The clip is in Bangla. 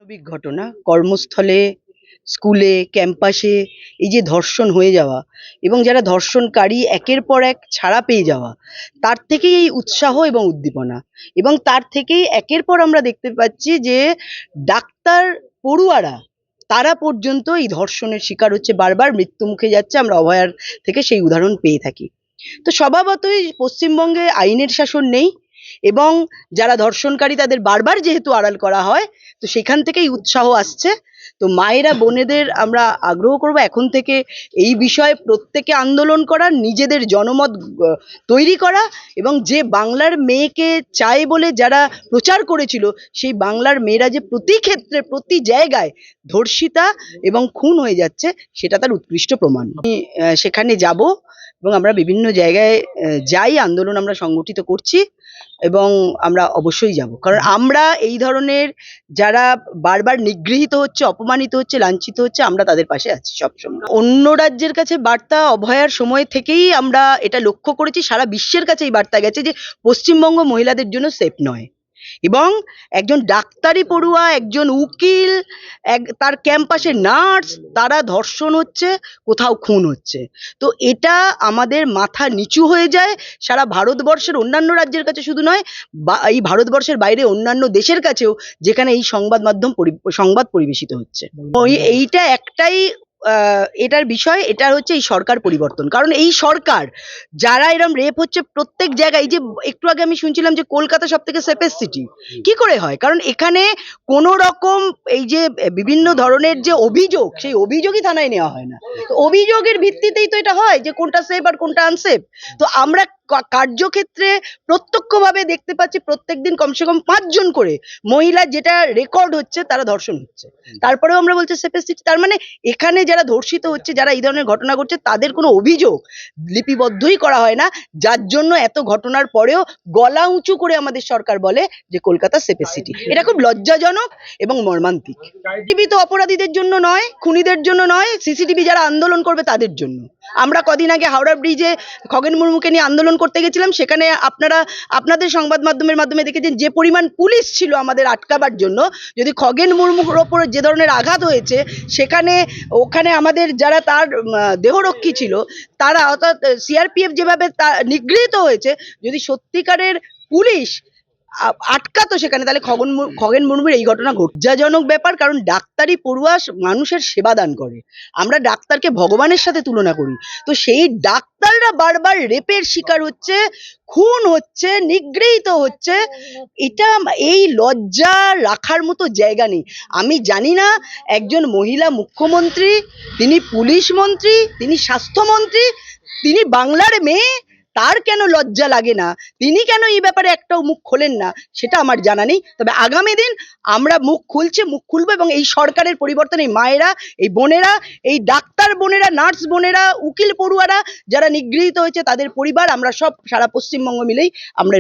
মানবিক ঘটনা কর্মস্থলে, স্কুলে, ক্যাম্পাসে এই যে ধর্ষণ হয়ে যাওয়া এবং যারা ধর্ষণকারী একের পর এক ছাড়া পেয়ে যাওয়া, তার থেকেই এই উৎসাহ এবং উদ্দীপনা। এবং তার থেকেই একের পর আমরা দেখতে পাচ্ছি যে ডাক্তার, পড়ুয়ারা তারা পর্যন্ত এই ধর্ষণের শিকার হচ্ছে, বারবার মৃত্যুমুখে যাচ্ছে। আমরা অভয়ার থেকে সেই উদাহরণ পেয়ে থাকি। তো স্বভাবতই পশ্চিমবঙ্গে আইনের শাসন নেই এবং যারা ধর্ষণকারী তাদের বারবার যেহেতু আড়াল করা হয়, তো সেখান থেকেই উৎসাহ আসছে। তো মায়েরা, বোনেদের আমরা আগ্রহ করব এখন থেকে এই বিষয়ে প্রত্যেকে আন্দোলন করা, নিজেদের জনমত তৈরি করা এবং যে বাংলার মেয়েকে চায় বলে যারা প্রচার করেছিল, সেই বাংলার মেয়েরা যে প্রতি ক্ষেত্রে, প্রতি জায়গায় ধর্ষিতা এবং খুন হয়ে যাচ্ছে, সেটা তার উৎকৃষ্ট প্রমাণ। আমি সেখানে যাব এবং আমরা বিভিন্ন জায়গায় যাই, আন্দোলন আমরা সংগঠিত করছি এবং আমরা অবশ্যই যাব, কারণ আমরা এই ধরনের যারা বারবার নিগৃহীত হচ্ছে, অপমানিত হচ্ছে, লাঞ্ছিত হচ্ছে, আমরা তাদের পাশে আছি সবসময়। অন্য রাজ্যের কাছে বার্তা অভয়ার সময় থেকেই আমরা এটা লক্ষ্য করেছি, সারা বিশ্বের কাছে এই বার্তা গেছে যে পশ্চিমবঙ্গ মহিলাদের জন্য সেফ নয়। এবং একজন ডাক্তারি পড়ুয়া, একজন উকিল, তার ক্যাম্পাসে নার্স, তারা ধর্ষণ হচ্ছে, কোথাও খুন হচ্ছে। তো এটা আমাদের মাথা নিচু হয়ে যায় সারা ভারতবর্ষের অন্যান্য রাজ্যের কাছে শুধু নয়, বা এই ভারতবর্ষের বাইরে অন্যান্য দেশের কাছেও, যেখানে এই সংবাদ পরিবেশিত হচ্ছে। এইটা একটাই এটার বিষয়, এটা হচ্ছে এই সরকার পরিবর্তন। কারণ এই সরকার, যারা এরম রেপ হচ্ছে প্রত্যেক জায়গায়, এই যে একটু আগে আমি শুনছিলাম যে কলকাতা সব থেকে সেফেস্ট সিটি, কি করে হয়? কারণ এখানে কোনো রকম এই যে বিভিন্ন ধরনের যে অভিযোগ, সেই অভিযোগই থানায় নেওয়া হয় না। তো অভিযোগের ভিত্তিতেই তো এটা হয় যে কোনটা সেফ আর কোনটা আনসেফ। তো আমরা কার্যক্ষেত্রে প্রত্যক্ষভাবে দেখতে পাচ্ছি প্রত্যেকদিন কমসে কম 5 জন করে মহিলা, যেটা রেকর্ড হচ্ছে, তারা ধর্ষণ হচ্ছে। তারপরেও আমরা বলছি সেফেস্ট সিটি। তার মানে এখানে যারা ধর্ষিত হচ্ছে, যারা এই ধরনের ঘটনা ঘটছে, তাদের কোনো অভিযোগ লিপিবদ্ধই করা হয় না, যার জন্য এত ঘটনার পরেও গলা উঁচু করে আমাদের সরকার বলে যে কলকাতা সেফেস্ট সিটি। এটা খুব লজ্জাজনক এবং মর্মান্তিক। সিসিটিভি তো অপরাধীদের জন্য নয়, খুনিদের জন্য নয়, সিসিটিভি যারা আন্দোলন করবে তাদের জন্য। আমরা কদিন আগে হাওড়া ব্রিজে খগেন মুর্মুকে নিয়ে আন্দোলন করতে গেছিলাম, সেখানে আপনারা আপনাদের সংবাদ মাধ্যমের মাধ্যমে দেখেছেন যে পরিমাণ পুলিশ ছিল আমাদের আটকাবার জন্য। যদি খগেন মুর্মুর ওপর যে ধরনের আঘাত হয়েছে, সেখানে ওখানে আমাদের যারা তার দেহরক্ষী ছিল, তারা অর্থাৎ সিআরপিএফ যেভাবে নিগৃহীত হয়েছে, যদি সত্যিকারের পুলিশ আটকাতো সেখানে, তাহলে খগেন মুর্মুর এই ঘটনা লজ্জাজনক ব্যাপার। কারণ ডাক্তারি পড়ুয়া মানুষের সেবা দান করে, আমরা ডাক্তারকে ভগবানের সাথে তুলনা করি। তো সেই ডাক্তাররা বারবার রেপের শিকার হচ্ছে, খুন হচ্ছে, নিগৃহীত হচ্ছে। এটা, এই লজ্জা রাখার মতো জায়গা নেই। আমি জানি না একজন মহিলা মুখ্যমন্ত্রী, তিনি পুলিশ মন্ত্রী, তিনি স্বাস্থ্যমন্ত্রী, তিনি বাংলার মেয়ে, তার কেন লজ্জা লাগে না, তিনি কেন এই ব্যাপারে একটাও মুখ খোলেন না, সেটা আমার জানা নেই। তবে আগামী দিন আমরা মুখ খুলবো এবং এই সরকারের পরিবর্তন, এই মায়েরা, এই বোনেরা, এই ডাক্তার বোনেরা, নার্স বোনেরা, উকিল পড়ুয়ারা যারা নিগৃহীত হয়েছে, তাদের পরিবার, আমরা সব সারা পশ্চিমবঙ্গ মিলেই আমরা